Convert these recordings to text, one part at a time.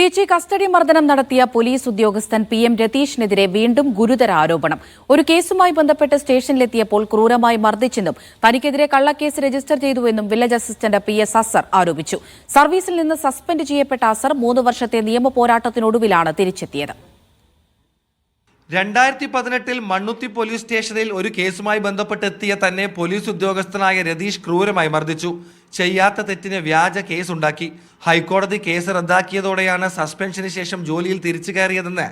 PG custody മർദ്ദനം നടത്തിയ police ഉദ്യോഗസ്ഥൻ പി.എം. രതീഷിനെതിരെ വീണ്ടും ഗുരുതര ആരോപണം. ഒരു കേസുമായി ബന്ധപ്പെട്ട് സ്റ്റേഷനിലെത്തിയപ്പോൾ ക്രൂരമായി മർദ്ദിച്ചെന്നും തനിക്കെതിരെ കള്ളക്കേസ് രജിസ്റ്റർ ചെയ്തുവെന്നും വില്ലേജ് അസിസ്റ്റന്റ് പി.എസ്. അസർ ആരോപിച്ചു. സർവീസിൽ നിന്ന് സസ്പെൻഡ് ചെയ്യപ്പെട്ട അസർ 3 വർഷത്തെ നിയമ പോരാട്ടത്തിനൊടുവിലാണ് തിരിച്ചെത്തിയത്. 2018 മണ്ണുത്തി പോലീസ് സ്റ്റേഷനിൽ ഒരു കേസുമായി ബന്ധപ്പെട്ടെത്തിയ തന്നെ പോലീസ് ഉദ്യോഗസ്ഥനായ രതീഷ് ക്രൂരമായി മർദ്ദിച്ചു. ചെയ്യാത്ത തെറ്റിന് വ്യാജ കേസുണ്ടാക്കി. ഹൈക്കോടതി കേസ് റദ്ദാക്കിയതോടെയാണ് സസ്പെൻഷന് ശേഷം ജോലിയിൽ തിരിച്ചു കയറിയതെന്ന്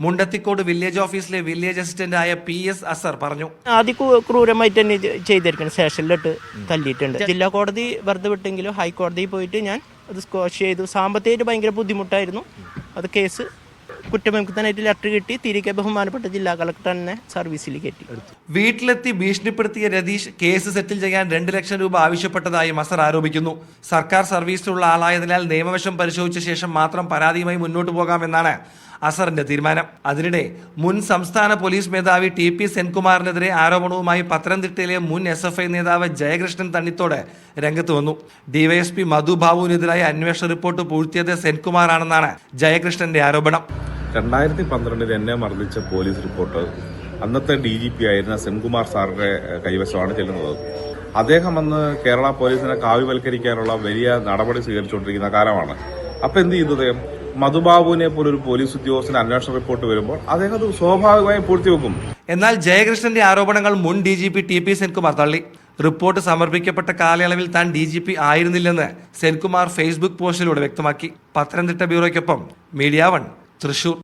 മുണ്ടത്തിക്കോട് വില്ലേജ് ഓഫീസിലെ വില്ലേജ് അസിസ്റ്റന്റായ പി.എസ്. അസർ പറഞ്ഞു. ആദ്യം ക്രൂരമായിട്ട് തന്നെ ചെയ്തിരിക്കണം. സ്റ്റേഷനിലിട്ട് തല്ലിയിട്ടുണ്ട്. ജില്ലാ കോടതി വെറുതെ വിട്ടെങ്കിലും ഹൈക്കോടതിയിൽ പോയിട്ട് ഞാൻ അത് സ്ക്വാഷ് ചെയ്തു. സാമ്പത്തികമായിട്ട് ഭയങ്കര ബുദ്ധിമുട്ടായിരുന്നു. അത് കേസ് കുറ്റവിമുക്തനായിട്ട് ലെറ്റർ കിട്ടി. തിരികെ ബഹുമാനപ്പെട്ട ജില്ലാ കളക്ടർ തന്നെ സർവീസിലേക്ക് എത്തി. വീട്ടിലെത്തി ഭീഷണിപ്പെടുത്തിയ രതീഷ് കേസ് സെറ്റിൽ ചെയ്യാൻ 2 ലക്ഷം രൂപ ആവശ്യപ്പെട്ടതായും അസർ ആരോപിക്കുന്നു. സർക്കാർ സർവീസിലുള്ള ആളായതിനാൽ നിയമവശം പരിശോധിച്ച ശേഷം മാത്രം പരാതിയുമായി മുന്നോട്ട് പോകാമെന്നാണ് അസറിന്റെ തീരുമാനം. അതിനിടെ മുൻ സംസ്ഥാന പോലീസ് മേധാവി ടി.പി. സെൻകുമാറിനെതിരെ ആരോപണവുമായി പത്തനംതിട്ടയിലെ മുൻ SFI നേതാവ് ജയകൃഷ്ണൻ തണ്ണിത്തോട് രംഗത്ത് വന്നു. ഡിവൈഎസ്പി മധു ബാബുവിനെതിരായ അന്വേഷണ റിപ്പോർട്ട് പൂഴ്ത്തിയത് സെൻകുമാറാണെന്നാണ് ജയകൃഷ്ണന്റെ ആരോപണം. 2012 എന്നെ മർദ്ദിച്ച പോലീസ് റിപ്പോർട്ട് അന്നത്തെ DGP ആയിരുന്ന സെൻകുമാർ സാറിന്റെ കൈവശമാണ് ചെല്ലുന്നത്. അദ്ദേഹം അന്ന് കേരള പോലീസിനെ കാവ്യവൽക്കരിക്കാനുള്ള വലിയ നടപടി സ്വീകരിച്ചുകൊണ്ടിരിക്കുന്ന കാലമാണ്. അപ്പൊ എന്ത് ചെയ്തു? അദ്ദേഹം മധുബാബുവിനെ പോലൊരു പോലീസ് ഉദ്യോഗസ്ഥന് അന്വേഷണ റിപ്പോർട്ട് വരുമ്പോൾ അദ്ദേഹം അത് സ്വാഭാവികമായും പൂഴ്ത്തിവെക്കും. എന്നാൽ ജയകൃഷ്ണന്റെ ആരോപണങ്ങൾ മുൻ DGP ടി.പി. സെൻകുമാർ തള്ളി. റിപ്പോർട്ട് സമർപ്പിക്കപ്പെട്ട കാലയളവിൽ താൻ DGP ആയിരുന്നില്ലെന്ന് സെൻകുമാർ ഫേസ്ബുക്ക് പോസ്റ്റിലൂടെ വ്യക്തമാക്കി. പത്തനംതിട്ട ബ്യൂറോയ്ക്കൊപ്പം മീഡിയ 1 തൃശൂർ.